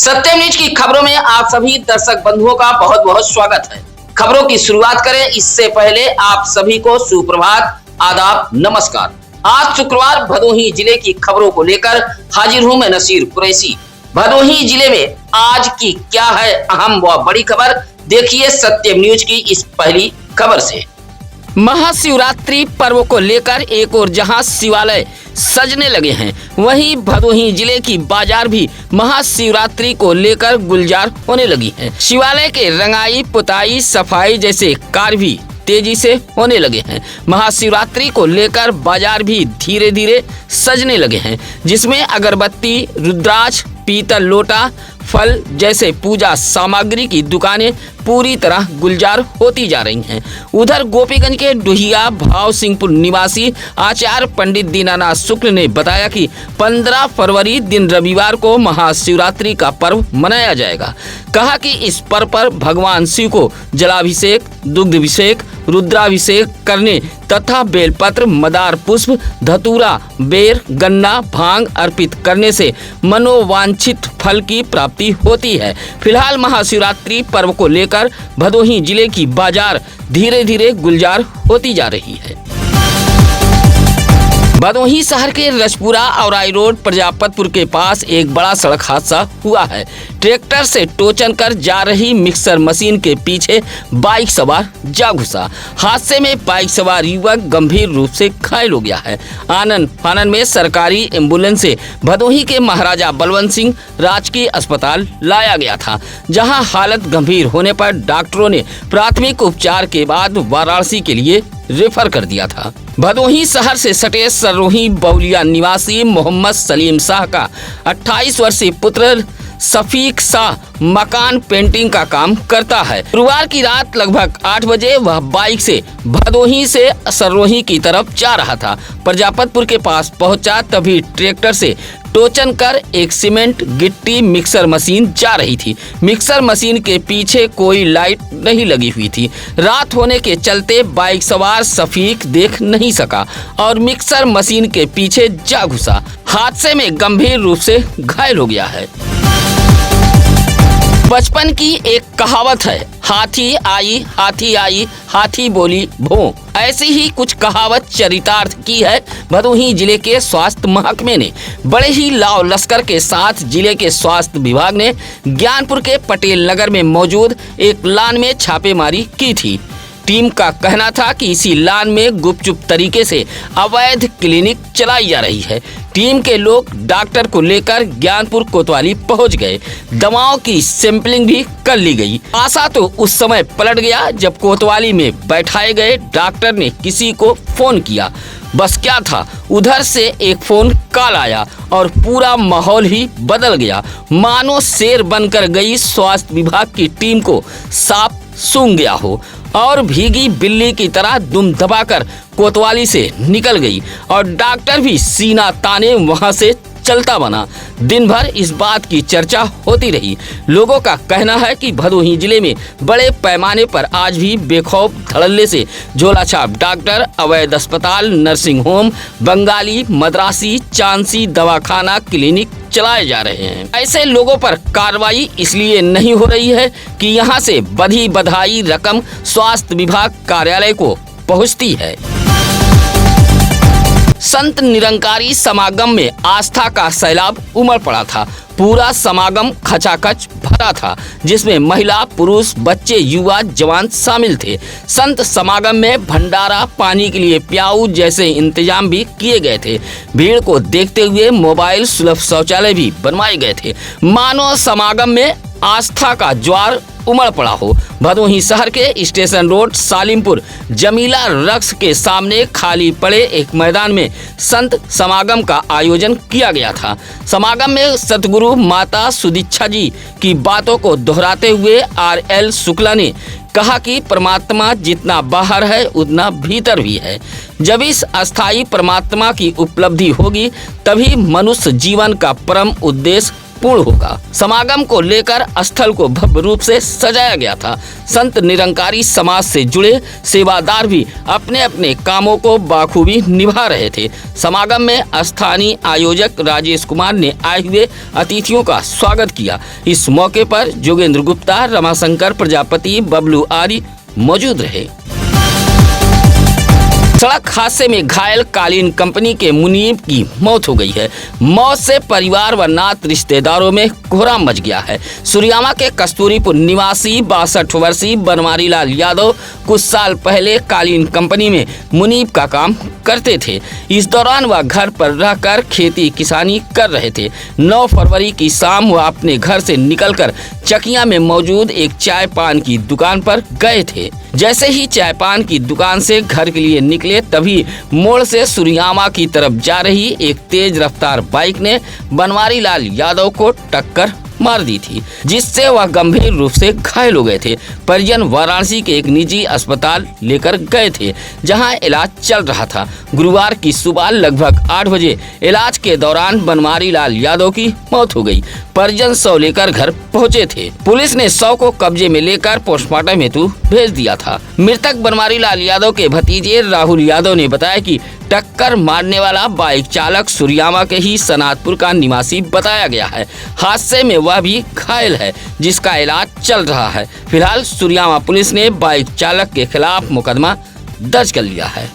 सत्यम news की खबरों में आप सभी दर्शक बंधुओं का बहुत बहुत स्वागत है। खबरों की शुरुआत करें इससे पहले आप सभी को सुप्रभात, आदाब, नमस्कार। आज शुक्रवार भदोही जिले की खबरों को लेकर हाजिर हूं मैं नसीर कुरैशी। भदोही जिले में आज की क्या है अहम व बड़ी खबर, देखिए सत्यम न्यूज की इस पहली खबर से। महाशिवरात्रि पर्व को लेकर एक और जहां शिवालय सजने लगे हैं, वहीं भदोही जिले की बाजार भी महाशिवरात्रि को लेकर गुलजार होने लगी है। शिवालय के रंगाई, पुताई, सफाई जैसे कार्य भी तेजी से होने लगे हैं। महाशिवरात्रि को लेकर बाजार भी धीरे धीरे सजने लगे हैं, जिसमें अगरबत्ती, रुद्राक्ष, पीतल लोटा, फल जैसे पूजा सामग्री की दुकानें पूरी तरह गुलजार होती जा रही हैं। उधर गोपीगंज के डुहिया भाव सिंहपुर निवासी आचार्य पंडित दीनानाथ शुक्ल ने बताया कि 15 फरवरी दिन रविवार को महाशिवरात्रि का पर्व मनाया जाएगा। कहा कि इस पर्व पर भगवान शिव को जलाभिषेक, दुग्धाभिषेक, रुद्राभिषेक करने तथा बेलपत्र, मदार पुष्प, धतूरा, बेर, गन्ना, भांग अर्पित करने से मनोवांछित फल की प्राप्ति होती है। फिलहाल महाशिवरात्रि पर्व को लेकर भदोही जिले की बाजार धीरे धीरे गुलजार होती जा रही है। भदोही शहर के रजपुरा औराई रोड प्रजापतपुर के पास एक बड़ा सड़क हादसा हुआ है। ट्रैक्टर से टोचन कर जा रही मिक्सर मशीन के पीछे बाइक सवार जा घुसा। हादसे में बाइक सवार युवक गंभीर रूप से घायल हो गया है। आनन फानन में सरकारी एम्बुलेंस से भदोही के महाराजा बलवंत सिंह राजकीय अस्पताल लाया गया था, जहां हालत गंभीर होने पर डॉक्टरों ने प्राथमिक उपचार के बाद वाराणसी के लिए रेफर कर दिया था। भदोही शहर से सटे सरोही बौलिया निवासी मोहम्मद सलीम शाह का 28 वर्षीय पुत्र शफीक शाह मकान पेंटिंग का काम करता है। गुरुवार की रात लगभग 8 बजे वह बाइक से भदोही से सरोही की तरफ जा रहा था। प्रजापतपुर के पास पहुंचा तभी ट्रैक्टर से टोचन कर एक सीमेंट गिट्टी मिक्सर मशीन जा रही थी। मिक्सर मशीन के पीछे कोई लाइट नहीं लगी हुई थी। रात होने के चलते बाइक सवार शफीक देख नहीं सका और मिक्सर मशीन के पीछे जा घुसा। हादसे में गंभीर रूप से घायल हो गया है। बचपन की एक कहावत है, हाथी आई, हाथी बोली भों। ऐसी ही कुछ कहावत चरितार्थ की है भदोही जिले के स्वास्थ्य महकमे ने। बड़े ही लाव लश्कर के साथ जिले के स्वास्थ्य विभाग ने ज्ञानपुर के पटेल नगर में मौजूद एक लान में छापेमारी की थी। टीम का कहना था कि इसी लान में गुपचुप तरीके से अवैध क्लिनिक चलाई जा रही है। टीम के लोग डॉक्टर को लेकर ज्ञानपुर कोतवाली पहुंच गए। दवाओं की सैंपलिंग भी कर ली गई। आशा तो उस समय पलट गया जब कोतवाली में बैठाए गए डॉक्टर ने किसी को फोन किया। बस क्या था, उधर से एक फोन कॉल आया और पूरा माहौल ही बदल गया। मानो शेर बनकर गई स्वास्थ्य विभाग की टीम को सांप सूंघ गया हो और भीगी बिल्ली की तरह दुम दबाकर कोतवाली से निकल गई और डॉक्टर भी सीना ताने वहां से चलता बना। दिन भर इस बात की चर्चा होती रही। लोगों का कहना है कि भदोही जिले में बड़े पैमाने पर आज भी बेखौफ धड़ल्ले से झोलाछाप डॉक्टर, अवैध अस्पताल, nursing home, Bengali, Madrasi, chancy दवाखाना, क्लिनिक चलाए जा रहे हैं। ऐसे लोगों पर कार्रवाई इसलिए नहीं हो रही है कि यहाँ से बधी बधाई रकम स्वास्थ्य विभाग कार्यालय को पहुँचती है। संत निरंकारी समागम में आस्था का सैलाब उमड़ पड़ा था। पूरा समागम खचाखच भरा था, जिसमें महिला, पुरुष, बच्चे, युवा, जवान शामिल थे। संत समागम में भंडारा, पानी के लिए प्याऊ जैसे इंतजाम भी किए गए थे। भीड़ को देखते हुए मोबाइल सुलभ शौचालय भी बनवाए गए थे। मानो समागम में आस्था का ज्वार उमड़ पड़ा हो। भदोही शहर के स्टेशन रोड सालिमपुर जमीला रक्स के सामने खाली पड़े एक मैदान में संत समागम का आयोजन किया गया था। समागम में सतगुरु माता सुदीक्षा जी की बातों को दोहराते हुए RL शुक्ला ने कहा कि परमात्मा जितना बाहर है उतना भीतर भी है। जब इस अस्थाई परमात्मा की उपलब्धि होगी तभी मनुष्य जीवन का परम उद्देश्य पूर्ण होगा। समागम को लेकर स्थल को भव्य रूप से सजाया गया था। संत निरंकारी समाज से जुड़े सेवादार भी अपने अपने कामों को बाखूबी निभा रहे थे। समागम में स्थानीय आयोजक राजेश कुमार ने आए हुए अतिथियों का स्वागत किया। इस मौके पर जोगेंद्र गुप्ता, रमाशंकर प्रजापति, बबलू आदि मौजूद रहे। सड़क हादसे में घायल कालीन कंपनी के मुनीब की मौत हो गई है। मौत से परिवार व नात रिश्तेदारों में कोहराम मच गया है। सुरियामा के कस्तूरीपुर निवासी 62 वर्षीय बनवारी लाल यादव कुछ साल पहले कालीन कंपनी में मुनीब का काम करते थे। इस दौरान वह घर पर रहकर खेती किसानी कर रहे थे। 9 फरवरी की शाम वह अपने घर से निकलकर चकिया में मौजूद एक चाय पान की दुकान पर गए थे। जैसे ही चाय पान की दुकान से घर के लिए निकले तभी मोड़ से सुरियामा की तरफ जा रही एक तेज रफ्तार बाइक ने बनवारी लाल यादव को टक्कर मार दी थी, जिससे वह गंभीर रूप से घायल हो गए थे। परिजन वाराणसी के एक निजी अस्पताल लेकर गए थे, जहां इलाज चल रहा था। गुरुवार की सुबह लगभग 8 बजे इलाज के दौरान बनवारी लाल यादव की मौत हो गई। परिजन शव लेकर घर पहुंचे थे। पुलिस ने शव को कब्जे में लेकर पोस्टमार्टम हेतु भेज दिया था। मृतक बनवारी लाल यादव के भतीजे राहुल यादव ने बताया कि टक्कर मारने वाला बाइक चालक सुरियामा के ही सनातपुर का निवासी बताया गया है। हादसे में वह भी घायल है, जिसका इलाज चल रहा है। फिलहाल सुरियामा पुलिस ने बाइक चालक के खिलाफ मुकदमा दर्ज कर लिया है।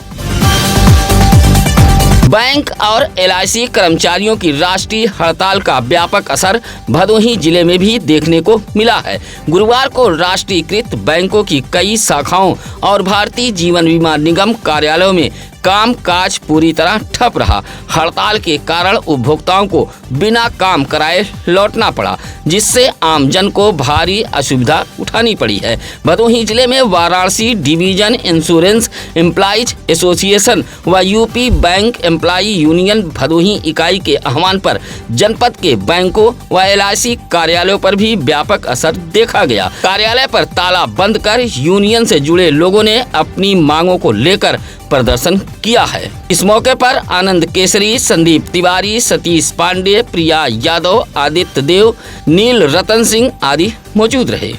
बैंक और LIC कर्मचारियों की राष्ट्रीय हड़ताल का व्यापक असर भदोही जिले में भी देखने को मिला है। गुरुवार को राष्ट्रीयकृत बैंकों की कई शाखाओं और भारतीय जीवन बीमा निगम कार्यालयों में काम काज पूरी तरह ठप रहा। हड़ताल के कारण उपभोक्ताओं को बिना काम कराए लौटना पड़ा, जिससे आमजन को भारी असुविधा उठानी पड़ी है। भदोही जिले में Varanasi division insurance employees association व UP bank employee union Bhadohi इकाई के आह्वान पर जनपद के बैंकों व LIC कार्यालयों पर भी व्यापक असर देखा गया। कार्यालय पर ताला बंद कर यूनियन से जुड़े लोगों ने अपनी मांगों को लेकर प्रदर्शन किया है। इस मौके पर आनंद केसरी, संदीप तिवारी, सतीश पांडे, प्रिया यादव, आदित्य देव, नील रतन सिंह आदि मौजूद रहे।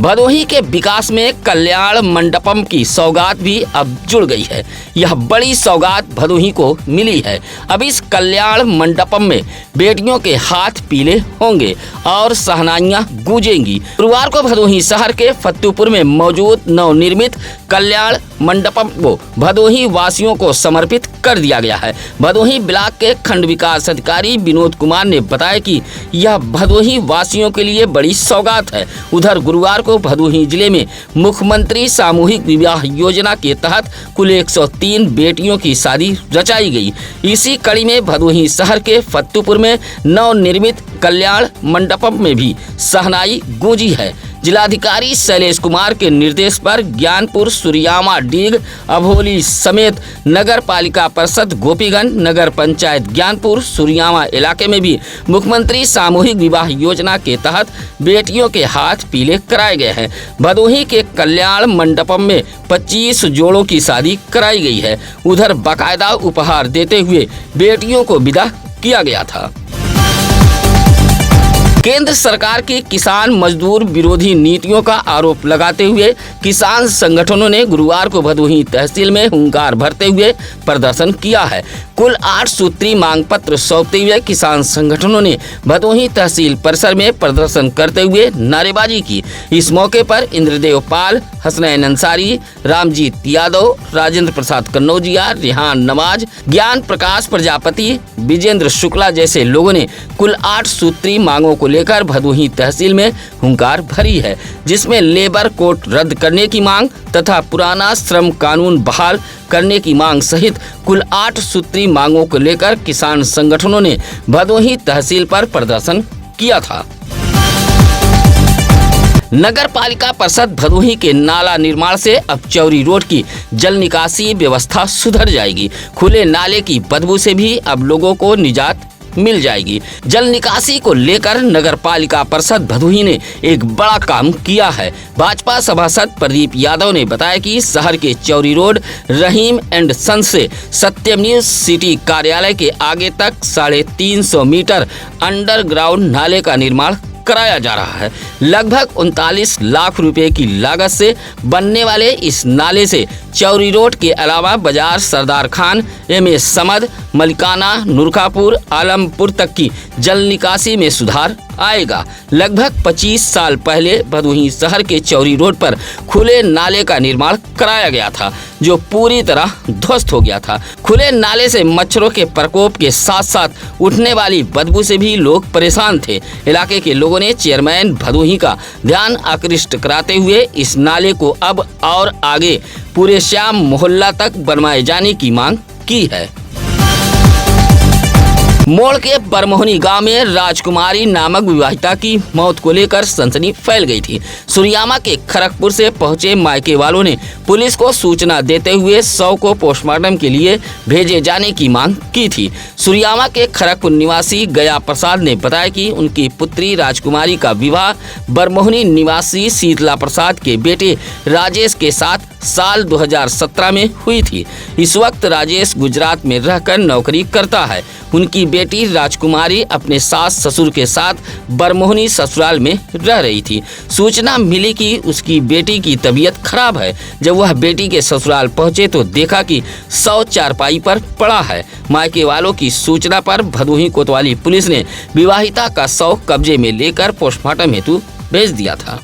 भदोही के विकास में कल्याण मंडपम की सौगात भी अब जुड़ गई है। यह बड़ी सौगात भदोही को मिली है। अब इस कल्याण मंडपम में बेटियों के हाथ पीले होंगे और शहनाइयां गूंजेंगी। गुरुवार को भदोही शहर के फत्तूपुर में मौजूद नवनिर्मित कल्याण मंडपम को भदोही वासियों को समर्पित कर दिया गया है। भदोही ब्लॉक के खंड विकास अधिकारी विनोद कुमार ने बताया कि यह भदोही वासियों के लिए बड़ी सौगात है। उधर गुरुवार को भदोही जिले में मुख्यमंत्री सामूहिक विवाह योजना के तहत कुल 103 बेटियों की शादी रचाई गई। इसी कड़ी में भदोही शहर के फत्तूपुर में नवनिर्मित कल्याण मंडपम में भी शहनाई गूंजी है। जिलाधिकारी शैलेश कुमार के निर्देश पर ज्ञानपुर, सुरियामा, डीग, अभोली समेत नगर पालिका परिषद गोपीगंज, नगर पंचायत ज्ञानपुर, सुरियामा इलाके में भी मुख्यमंत्री सामूहिक विवाह योजना के तहत बेटियों के हाथ पीले कराए गए हैं। भदोही के कल्याण मंडपम में 25 जोड़ों की शादी कराई गई है। उधर बाकायदा उपहार देते हुए बेटियों को विदा किया गया था। केंद्र सरकार की किसान मजदूर विरोधी नीतियों का आरोप लगाते हुए किसान संगठनों ने गुरुवार को भदोही तहसील में हुंकार भरते हुए प्रदर्शन किया है। कुल 8 सूत्री मांग पत्र सौंपते हुए किसान संगठनों ने भदोही तहसील परिसर में प्रदर्शन करते हुए नारेबाजी की। इस मौके पर इंद्रदेव पाल, हसनैन अंसारी, रामजीत यादव, राजेंद्र प्रसाद कन्नौजिया, रिहान नवाज, ज्ञान प्रकाश प्रजापति, विजेंद्र शुक्ला जैसे लोगों ने कुल 8 सूत्री मांगों को लेकर भदोही तहसील में हुंकार भरी है, जिसमें लेबर कोड रद्द करने की मांग तथा पुराना श्रम कानून बहाल करने की मांग सहित कुल 8 सूत्री मांगों को लेकर किसान संगठनों ने भदोही तहसील पर प्रदर्शन किया था। नगर पालिका परिषद भदोही के नाला निर्माण से अब चौरी रोड की जल निकासी व्यवस्था सुधर जाएगी। खुले नाले की बदबू से भी अब लोगों को निजात मिल जाएगी। जल निकासी को लेकर नगर पालिका परिषद भदोही ने एक बड़ा काम किया है। भाजपा सभासद प्रदीप यादव ने बताया कि शहर के Chauri road Rahim and sons से सत्यम न्यूज सिटी कार्यालय के आगे तक 350 मीटर अंडरग्राउंड नाले का निर्माण कराया जा रहा है। लगभग 39 लाख रुपए की लागत से बनने वाले इस नाले से चौरी रोड के अलावा बाजार, सरदार खान, एमए समद, मलिकाना, नूरखापुर, आलमपुर तक की जल निकासी में सुधार आएगा। लगभग 25 साल पहले भदोही शहर के चौरी रोड पर खुले नाले का निर्माण कराया गया था, जो पूरी तरह ध्वस्त हो गया था। खुले नाले से मच्छरों के प्रकोप के साथ साथ उठने वाली बदबू से भी लोग परेशान थे। इलाके के लोगों ने चेयरमैन भदोही का ध्यान आकृष्ट कराते हुए इस नाले को अब और आगे पूरे श्याम मोहल्ला तक बनवाए जाने की मांग की है। मोड़ के बरमोहनी गांव में राजकुमारी नामक विवाहिता की मौत को लेकर सनसनी फैल गई थी। सुरियामा के खड़गपुर से पहुंचे मायके वालों ने पुलिस को सूचना देते हुए शव को पोस्टमार्टम के लिए भेजे जाने की मांग की थी। सुरियामा के खड़गपुर निवासी गया प्रसाद ने बताया कि उनकी पुत्री राजकुमारी का विवाह बरमोहनी निवासी शीतला प्रसाद के बेटे राजेश के साथ साल 2017 में हुई थी। इस वक्त राजेश गुजरात में रहकर नौकरी करता है। उनकी बेटी राजकुमारी अपने सास ससुर के साथ बरमोहनी ससुराल में रह रही थी। सूचना मिली कि उसकी बेटी की तबीयत खराब है। जब वह बेटी के ससुराल पहुंचे तो देखा कि शव चारपाई पर पड़ा है। मायके वालों की सूचना पर भदोही कोतवाली पुलिस ने विवाहिता का शव कब्जे में लेकर पोस्टमार्टम हेतु भेज दिया था।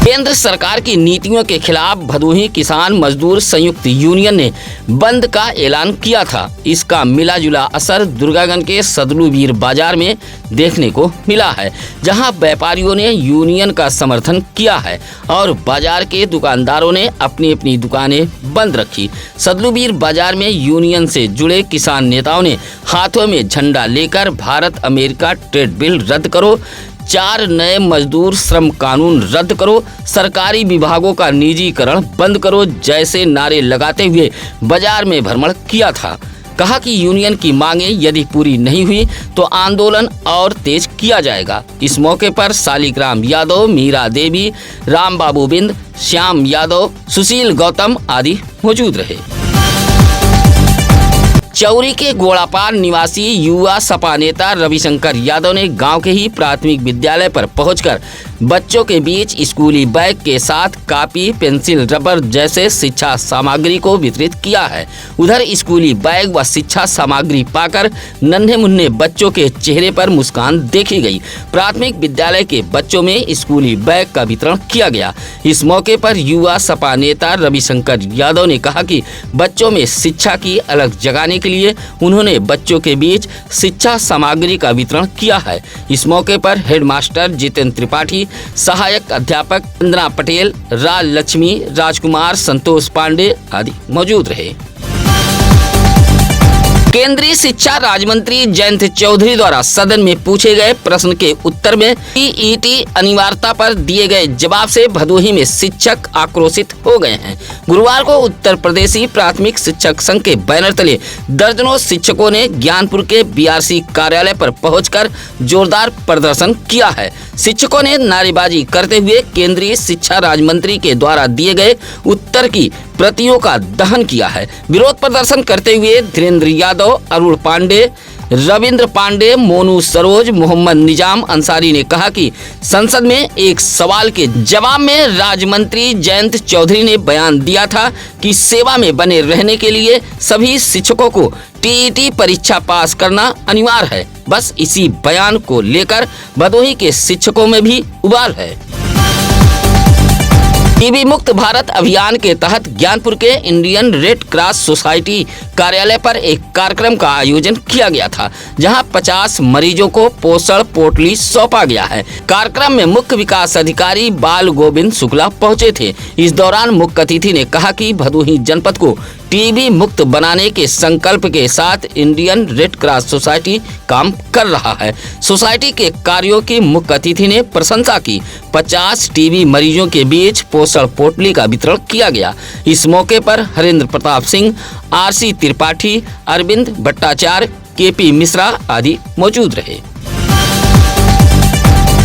केंद्र सरकार की नीतियों के खिलाफ भदोही किसान मजदूर संयुक्त यूनियन ने बंद का ऐलान किया था। इसका मिला जुला असर दुर्गागंज के सदलूवीर बाजार में देखने को मिला है, जहां व्यापारियों ने यूनियन का समर्थन किया है और बाजार के दुकानदारों ने अपनी अपनी दुकानें बंद रखी। सदलूवीर बाजार में यूनियन से जुड़े किसान नेताओं ने हाथों में झंडा लेकर भारत अमेरिका ट्रेड बिल रद्द करो, 4 नए मजदूर श्रम कानून रद्द करो, सरकारी विभागों का निजीकरण बंद करो जैसे नारे लगाते हुए बाजार में भ्रमण किया था। कहा कि यूनियन की मांगें यदि पूरी नहीं हुई तो आंदोलन और तेज किया जाएगा। इस मौके पर शालिग्राम यादव, मीरा देवी, राम बाबू बिंद, श्याम यादव, सुशील गौतम आदि मौजूद रहे। चौरी के गोड़ापार निवासी युवा सपा नेता रविशंकर यादव ने गांव के ही प्राथमिक विद्यालय पर पहुंचकर बच्चों के बीच स्कूली बैग के साथ कॉपी, पेंसिल, रबर जैसे शिक्षा सामग्री को वितरित किया है। उधर स्कूली बैग व शिक्षा सामग्री पाकर नन्हे मुन्ने बच्चों के चेहरे पर मुस्कान देखी गई। प्राथमिक विद्यालय के बच्चों में स्कूली बैग का वितरण किया गया। इस मौके पर युवा सपा नेता रविशंकर यादव ने कहा कि बच्चों में शिक्षा की अलग जगाने के लिए उन्होंने बच्चों के बीच शिक्षा सामग्री का वितरण किया है। इस मौके पर हेडमास्टर जितेंद्र त्रिपाठी, सहायक अध्यापक वंदना पटेल, राज लक्ष्मी, राजकुमार, संतोष पांडे आदि मौजूद रहे। केंद्रीय शिक्षा राज्य मंत्री जयंत चौधरी द्वारा सदन में पूछे गए प्रश्न के उत्तर में टीईटी अनिवार्यता पर दिए गए जवाब से भदोही में शिक्षक आक्रोशित हो गए हैं। गुरुवार को उत्तर प्रदेशी प्राथमिक शिक्षक संघ के बैनर तले दर्जनों शिक्षकों ने ज्ञानपुर के बीआरसी कार्यालय पर पहुंचकर जोरदार प्रदर्शन किया है। शिक्षकों ने नारेबाजी करते हुए केंद्रीय शिक्षा राज्य मंत्री के द्वारा दिए गए उत्तर की प्रतियों का दहन किया है। विरोध प्रदर्शन करते हुए धीरेन्द्र यादव, अरुण पांडे, रविंद्र पांडे, मोनू सरोज, मोहम्मद निजाम अंसारी ने कहा कि संसद में एक सवाल के जवाब में राज्य मंत्री जयंत चौधरी ने बयान दिया था कि सेवा में बने रहने के लिए सभी शिक्षकों को टीईटी परीक्षा पास करना अनिवार्य है। बस इसी बयान को लेकर भदोही के शिक्षकों में भी उबाल है। टीबी मुक्त भारत अभियान के तहत ज्ञानपुर के इंडियन रेड क्रॉस सोसाइटी कार्यालय पर एक कार्यक्रम का आयोजन किया गया था, जहां 50 मरीजों को पोषण पोटली सौंपा गया है। कार्यक्रम में मुख्य विकास अधिकारी बाल गोविंद शुक्ला पहुंचे थे। इस दौरान मुख्य अतिथि ने कहा कि भदोही जनपद को टीबी मुक्त बनाने के संकल्प के साथ इंडियन रेड क्रॉस सोसाइटी काम कर रहा है। सोसाइटी के कार्यों की मुख्य अतिथि ने प्रशंसा की। 50 टीबी मरीजों के बीच पोषण पोटली का वितरण किया गया। इस मौके पर हरेंद्र प्रताप सिंह, आरसी त्रिपाठी, अरविंद भट्टाचार्य, KP मिश्रा आदि मौजूद रहे।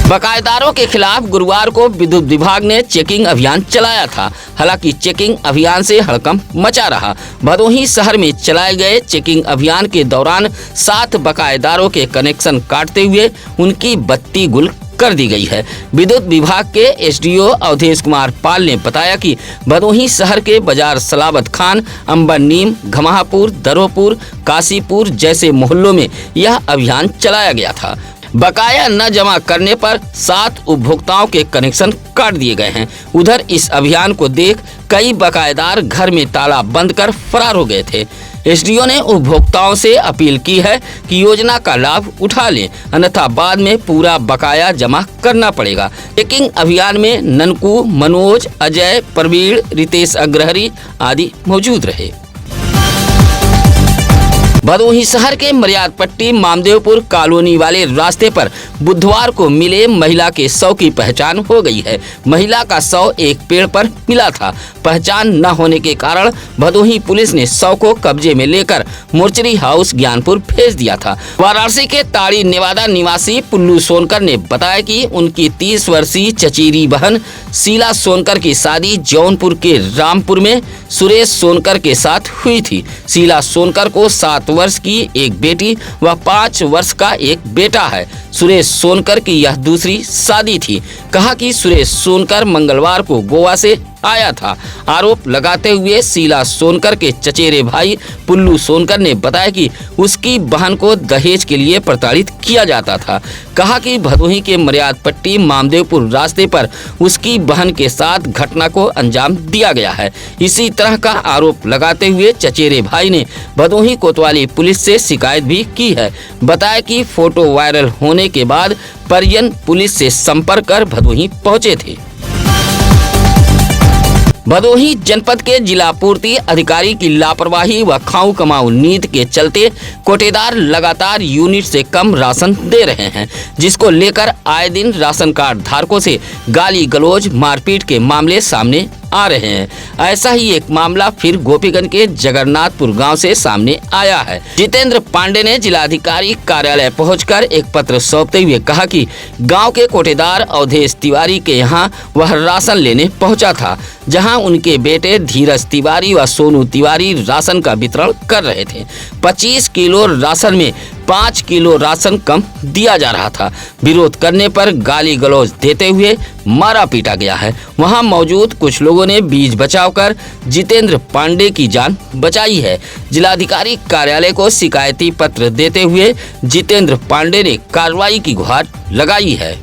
बकायेदारों के खिलाफ गुरुवार को विद्युत विभाग ने चेकिंग अभियान चलाया था। हालांकि चेकिंग अभियान से हड़कंप मचा रहा। भदोही शहर में चलाए गए चेकिंग अभियान के दौरान 7 बकायेदारों के कनेक्शन काटते हुए उनकी बत्ती गुल कर दी गई है। विद्युत विभाग के SDO अवधेश कुमार पाल ने बताया कि भदोही शहर के बाजार सलाबत खान, अंबर नीम, घमापुर, दरोपुर, काशीपुर जैसे मोहल्लों में यह अभियान चलाया गया था। बकाया न जमा करने पर 7 उपभोक्ताओं के कनेक्शन काट दिए गए हैं। उधर इस अभियान को देख कई बकायेदार घर में ताला बंद कर फरार हो गए थे। SDO ने उपभोक्ताओं से अपील की है कि योजना का लाभ उठा लें, अन्यथा बाद में पूरा बकाया जमा करना पड़ेगा। चेकिंग अभियान में ननकू, मनोज, अजय, प्रवीण, रितेश अग्रहरी आदि मौजूद रहे। भदोही शहर के मर्याद पट्टी मामदेवपुर कॉलोनी वाले रास्ते पर बुधवार को मिले महिला के शव की पहचान हो गई है। महिला का शव एक पेड़ पर मिला था। पहचान न होने के कारण भदोही पुलिस ने शव को कब्जे में लेकर मोर्चरी हाउस ज्ञानपुर भेज दिया था। वाराणसी के ताड़ी नेवादा निवासी पुल्लू सोनकर ने बताया कि उनकी 30 वर्षीय चचेरी बहन शीला सोनकर की शादी जौनपुर के रामपुर में सुरेश सोनकर के साथ हुई थी। शीला सोनकर को 7 वर्ष की एक बेटी व 5 वर्ष का एक बेटा है। सुरेश सोनकर की यह दूसरी शादी थी। कहा कि सुरेश सोनकर मंगलवार को गोवा से आया था। आरोप लगाते हुए शीला सोनकर के चचेरे भाई पुल्लू सोनकर ने बताया कि उसकी बहन को दहेज के लिए प्रताड़ित किया जाता था। कहा कि भदोही के मर्याद पट्टी मामदेवपुर रास्ते पर उसकी बहन के साथ घटना को अंजाम दिया गया है। इसी तरह का आरोप लगाते हुए चचेरे भाई ने भदोही कोतवाली पुलिस से शिकायत भी की है। बताया कि फोटो वायरल होने के बाद परिजन पुलिस से संपर्क कर भदोही पहुंचे थे। भदोही जनपद के जिला पूर्ति अधिकारी की लापरवाही व खाऊ कमाऊ नीति के चलते कोटेदार लगातार यूनिट से कम राशन दे रहे हैं, जिसको लेकर आए दिन राशन कार्ड धारकों से गाली गलौज मारपीट के मामले सामने आ रहे हैं। ऐसा ही एक मामला फिर गोपीगंज के जगन्नाथपुर गांव से सामने आया है। जितेंद्र पांडे ने जिलाधिकारी कार्यालय पहुंचकर एक पत्र सौंपते हुए कहा कि गांव के कोटेदार अवधेश तिवारी के यहां वह राशन लेने पहुंचा था, जहां उनके बेटे धीरज तिवारी व सोनू तिवारी राशन का वितरण कर रहे थे। 25 किलो राशन में 5 किलो राशन कम दिया जा रहा था। विरोध करने पर गाली गलौज देते हुए मारा पीटा गया है। वहां मौजूद कुछ लोगों ने बीच बचाव कर जितेंद्र पांडे की जान बचाई है। जिलाधिकारी कार्यालय को शिकायती पत्र देते हुए जितेंद्र पांडे ने कार्रवाई की गुहार लगाई है।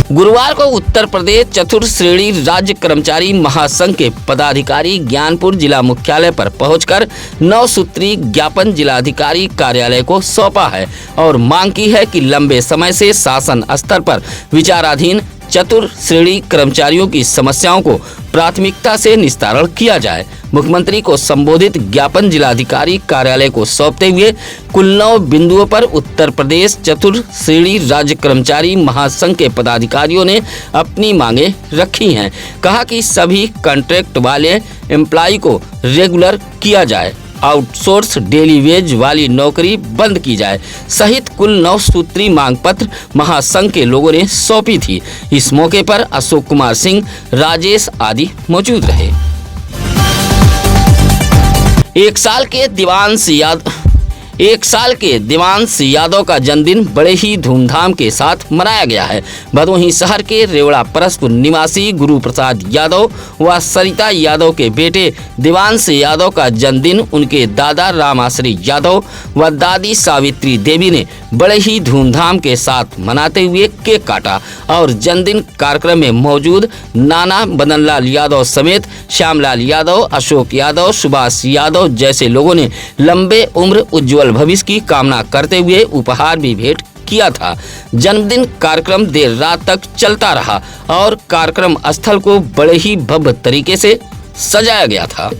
गुरुवार को उत्तर प्रदेश चतुर्थ श्रेणी राज्य कर्मचारी महासंघ के पदाधिकारी ज्ञानपुर जिला मुख्यालय पर पहुंचकर 9 सूत्री ज्ञापन जिलाधिकारी कार्यालय को सौंपा है और मांग की है कि लंबे समय से शासन स्तर पर विचाराधीन चतुर्थ श्रेणी कर्मचारियों की समस्याओं को प्राथमिकता से निस्तारण किया जाए। मुख्यमंत्री को संबोधित ज्ञापन जिलाधिकारी कार्यालय को सौंपते हुए कुल 9 बिंदुओं पर उत्तर प्रदेश चतुर्थ श्रेणी राज्य कर्मचारी महासंघ के पदाधिकारियों ने अपनी मांगे रखी हैं। कहा कि सभी कॉन्ट्रैक्ट वाले एम्प्लॉय को रेगुलर किया जाए, आउटसोर्स डेली वेज वाली नौकरी बंद की जाए सहित कुल 9 सूत्री मांग पत्र महासंघ के लोगों ने सौंपी थी। इस मौके पर अशोक कुमार सिंह, राजेश आदि मौजूद रहे। एक साल के देवांश यादव का जन्मदिन बड़े ही धूमधाम के साथ मनाया गया है। भदोही शहर के रेवड़ा परसपुर निवासी गुरु प्रसाद यादव व सरिता यादव के बेटे देवांश यादव का जन्मदिन उनके दादा रामाश्री यादव व दादी सावित्री देवी ने बड़े ही धूमधाम के साथ मनाते हुए केक काटा और जन्मदिन कार्यक्रम में मौजूद नाना बदनलाल यादव समेत श्यामलाल यादव, अशोक यादव, सुभाष यादव जैसे लोगों ने लंबे उम्र उज्जवल भविष्य की कामना करते हुए उपहार भी भेंट किया था। जन्मदिन कार्यक्रम देर रात तक चलता रहा और कार्यक्रम स्थल को बड़े ही भव्य तरीके से सजाया गया था।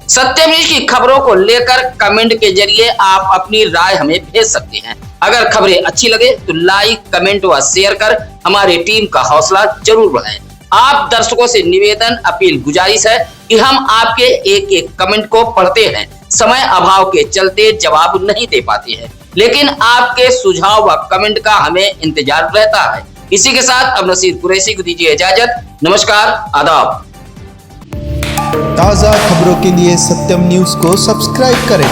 सत्यम न्यूज की खबरों को लेकर कमेंट के जरिए आप अपनी राय हमें भेज सकते हैं। अगर खबरें अच्छी लगे तो लाइक, कमेंट व शेयर कर हमारी टीम का हौसला जरूर बढ़ाएं। आप दर्शकों से निवेदन, अपील, गुजारिश है कि हम आपके एक एक कमेंट को पढ़ते हैं, समय अभाव के चलते जवाब नहीं दे पाते हैं, लेकिन आपके सुझाव व कमेंट का हमें इंतजार रहता है। इसी के साथ अब नसीर कुरैशी को दीजिए इजाजत। नमस्कार, आदाब। ताज़ा खबरों के लिए सत्यम न्यूज़ को सब्सक्राइब करें।